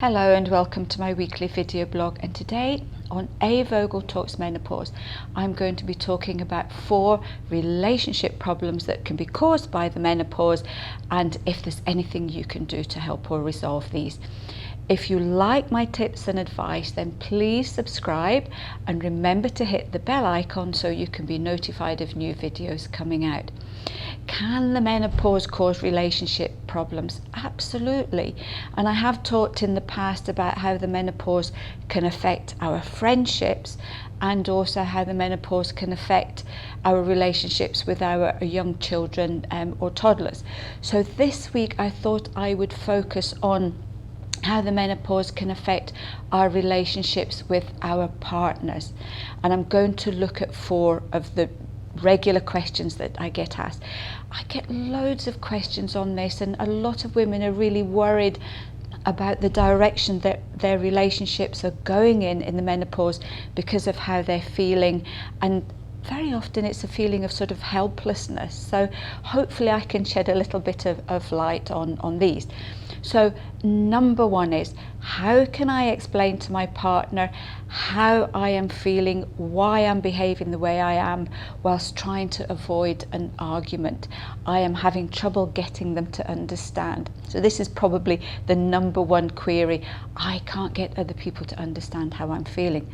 Hello and welcome to my weekly video blog, and today on A.Vogel Talks Menopause I'm going to be talking about 4 relationship problems that can be caused by the menopause and if there's anything you can do to help or resolve these. If you like my tips and advice, then please subscribe and remember to hit the bell icon so you can be notified of new videos coming out. Can the menopause cause relationship problems? Absolutely. And I have talked in the past about how the menopause can affect our friendships and also how the menopause can affect our relationships with our young children or toddlers. So this week I thought I would focus on how the menopause can affect our relationships with our partners. And I'm going to look at 4 of the regular questions that I get asked. I get loads of questions on this, and a lot of women are really worried about the direction that their relationships are going in the menopause because of how they're feeling, and very often it's a feeling of sort of helplessness. So hopefully I can shed a little bit of light on these. So number 1 is, how can I explain to my partner how I am feeling, why I'm behaving the way I am, whilst trying to avoid an argument? I am having trouble getting them to understand. So this is probably the number 1 query. I can't get other people to understand how I'm feeling.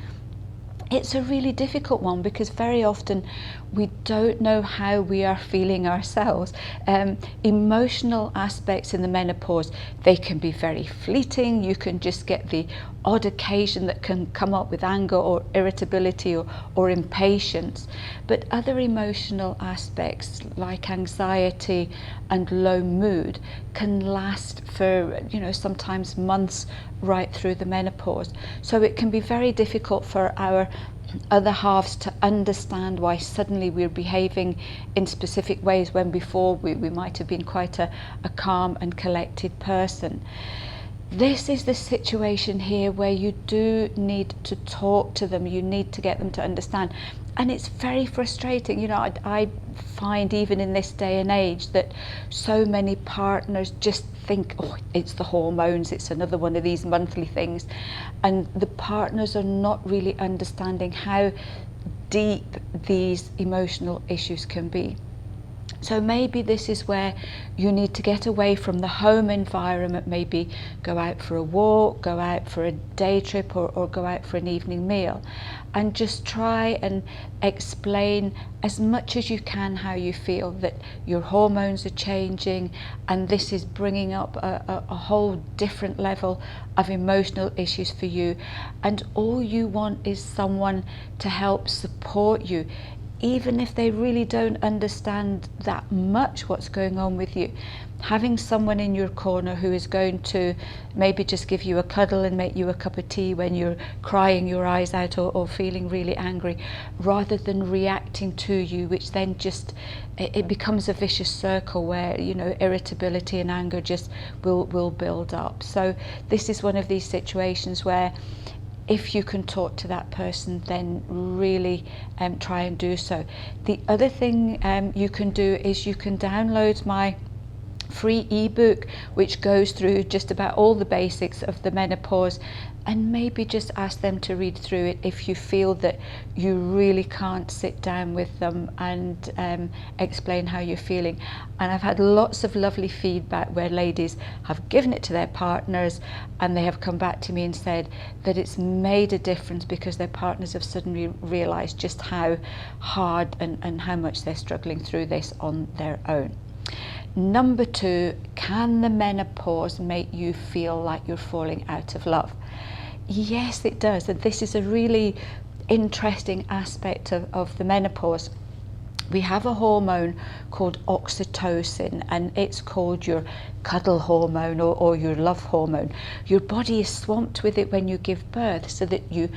It's a really difficult one because very often we don't know how we are feeling ourselves. Emotional aspects in the menopause, they can be very fleeting. You can just get the odd occasion that can come up with anger or irritability or impatience. But other emotional aspects like anxiety and low mood can last for, sometimes months right through the menopause. So it can be very difficult for our other halves to understand why suddenly we're behaving in specific ways when before we might have been quite a calm and collected person. This is the situation here where you do need to talk to them. You need to get them to understand. And it's very frustrating. I find even in this day and age that so many partners just think, oh, it's the hormones, it's another one of these monthly things. And the partners are not really understanding how deep these emotional issues can be. So maybe this is where you need to get away from the home environment, maybe go out for a walk, go out for a day trip or go out for an evening meal, and just try and explain as much as you can how you feel, that your hormones are changing and this is bringing up a whole different level of emotional issues for you, and all you want is someone to help support you. Even if they really don't understand that much what's going on with you, having someone in your corner who is going to maybe just give you a cuddle and make you a cup of tea when you're crying your eyes out or feeling really angry, rather than reacting to you, which then just it becomes a vicious circle where irritability and anger just will build up. So this is one of these situations where if you can talk to that person, then really try and do so. The other thing you can do is you can download my free ebook, which goes through just about all the basics of the menopause, and maybe just ask them to read through it if you feel that you really can't sit down with them and explain how you're feeling. And I've had lots of lovely feedback where ladies have given it to their partners and they have come back to me and said that it's made a difference because their partners have suddenly realised just how hard and how much they're struggling through this on their own. Number 2, can the menopause make you feel like you're falling out of love? Yes, it does. And this is a really interesting aspect of the menopause. We have a hormone called oxytocin, and it's called your cuddle hormone or your love hormone. Your body is swamped with it when you give birth, so that you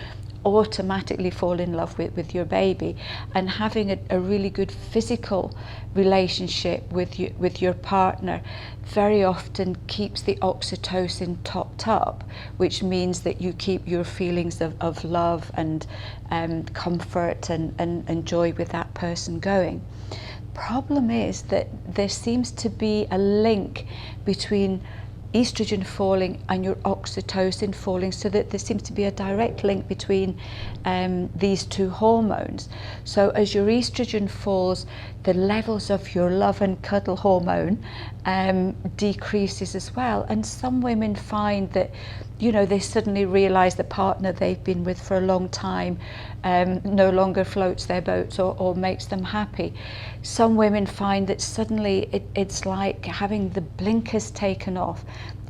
automatically fall in love with your baby, and having a really good physical relationship with your partner very often keeps the oxytocin topped up, which means that you keep your feelings of love and comfort and joy with that person going. Problem is that there seems to be a link between estrogen falling and your oxytocin falling, so that there seems to be a direct link between these two hormones. So as your estrogen falls, the levels of your love and cuddle hormone decreases as well. And some women find that, you know, they suddenly realize the partner they've been with for a long time no longer floats their boats or makes them happy. Some women find that suddenly it's like having the blinkers taken off,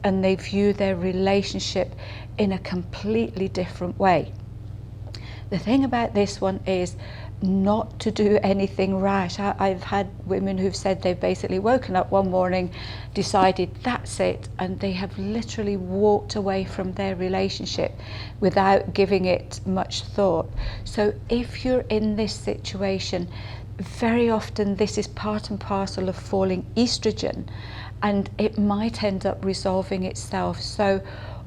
and they view their relationship in a completely different way. The thing about this one is not to do anything rash. I've had women who've said they've basically woken up one morning, decided that's it, and they have literally walked away from their relationship without giving it much thought. So if you're in this situation, very often this is part and parcel of falling estrogen, and it might end up resolving itself. So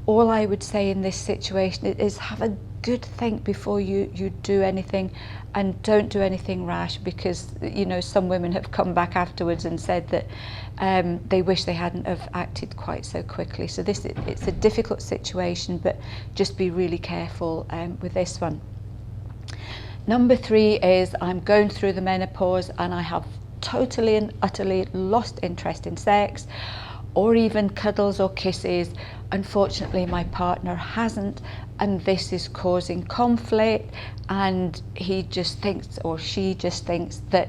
all I would say in this situation is have a good think before you do anything, and don't do anything rash, because, you know, some women have come back afterwards and said that they wish they hadn't have acted quite so quickly. So it's a difficult situation, but just be really careful with this one. Number 3 is I'm going through the menopause and I have totally and utterly lost interest in sex, or even cuddles or kisses. Unfortunately, my partner hasn't, and this is causing conflict, and he just thinks, or she just thinks, that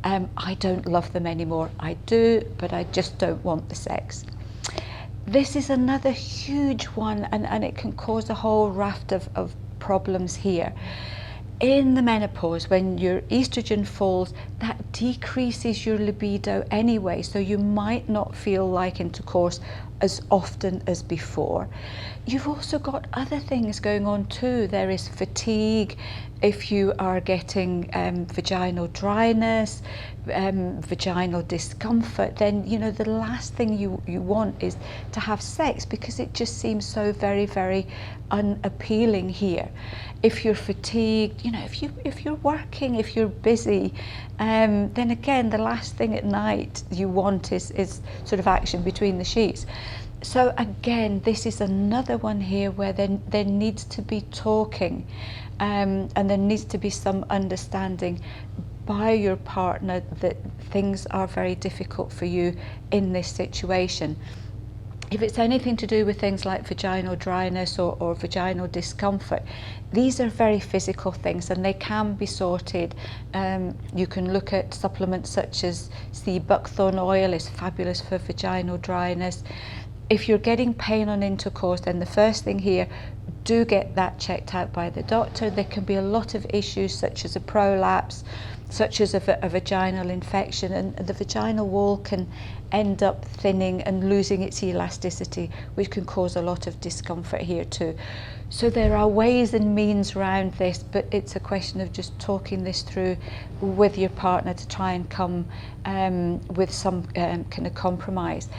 I don't love them anymore. I do, but I just don't want the sex. This is another huge one, and it can cause a whole raft of problems here. In the menopause, when your estrogen falls, that decreases your libido anyway, so you might not feel like intercourse as often as before. You've also got other things going on too. There is fatigue. If you are getting vaginal dryness, vaginal discomfort, then, you know, the last thing you want is to have sex, because it just seems so very, very unappealing here. If you're fatigued, you know, if you're working, if you're busy, then again, the last thing at night you want is sort of action between the sheets. So again, this is another one here where there needs to be talking, and there needs to be some understanding by your partner that things are very difficult for you in this situation. If it's anything to do with things like vaginal dryness or vaginal discomfort, these are very physical things, and they can be sorted. You can look at supplements such as sea buckthorn oil is fabulous for vaginal dryness. If you're getting pain on intercourse, then the first thing here, do get that checked out by the doctor. There can be a lot of issues such as a prolapse, such as a vaginal infection, and the vaginal wall can end up thinning and losing its elasticity, which can cause a lot of discomfort here too. So there are ways and means around this, but it's a question of just talking this through with your partner to try and come with some kind of compromise.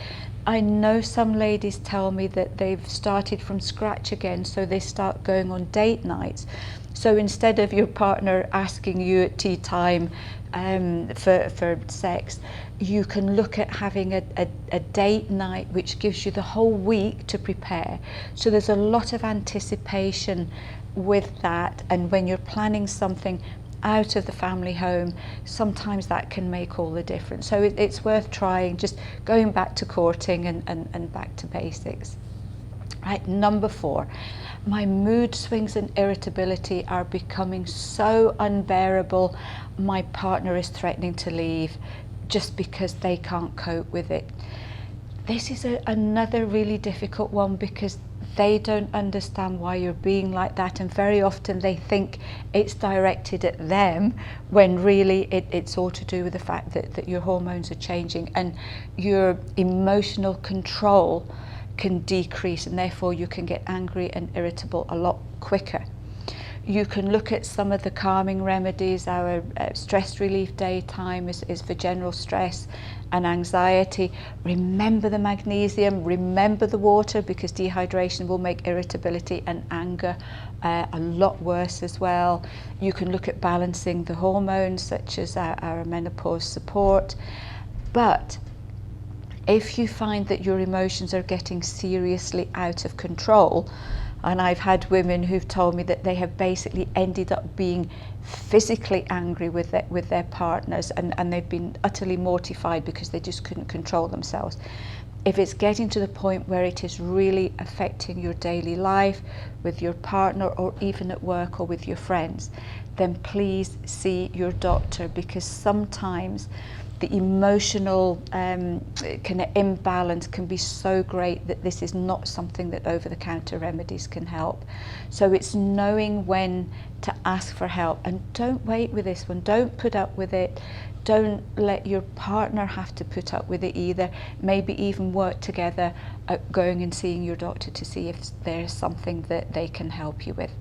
I know some ladies tell me that they've started from scratch again, so they start going on date nights. So instead of your partner asking you at tea time for sex, you can look at having a date night which gives you the whole week to prepare. So there's a lot of anticipation with that, and when you're planning something out of the family home, sometimes that can make all the difference. So it's worth trying, just going back to courting and back to basics. Right, number 4, my mood swings and irritability are becoming so unbearable. My partner is threatening to leave just because they can't cope with it. This is another really difficult one, because they don't understand why you're being like that, and very often they think it's directed at them, when really it's all to do with the fact that your hormones are changing and your emotional control can decrease, and therefore you can get angry and irritable a lot quicker. You can look at some of the calming remedies. Our stress relief daytime is for general stress and anxiety. Remember the magnesium, remember the water, because dehydration will make irritability and anger a lot worse as well. You can look at balancing the hormones, such as our menopause support. But If you find that your emotions are getting seriously out of control, and I've had women who've told me that they have basically ended up being physically angry with their partners, and they've been utterly mortified because they just couldn't control themselves. If it's getting to the point where it is really affecting your daily life with your partner, or even at work or with your friends, then please see your doctor, because sometimes the emotional kind of imbalance can be so great that this is not something that over-the-counter remedies can help. So it's knowing when to ask for help, and don't wait with this one. Don't put up with it. Don't let your partner have to put up with it either. Maybe even work together at going and seeing your doctor to see if there's something that they can help you with.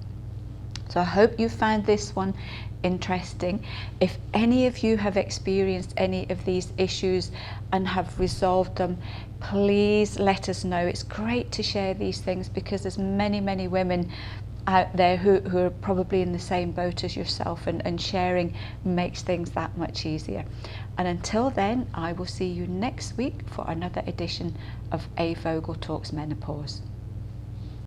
So I hope you found this one interesting. If any of you have experienced any of these issues and have resolved them, please let us know. It's great to share these things, because there's many women out there who are probably in the same boat as yourself, and sharing makes things that much easier. And until then, I will see you next week for another edition of A.Vogel Talks Menopause.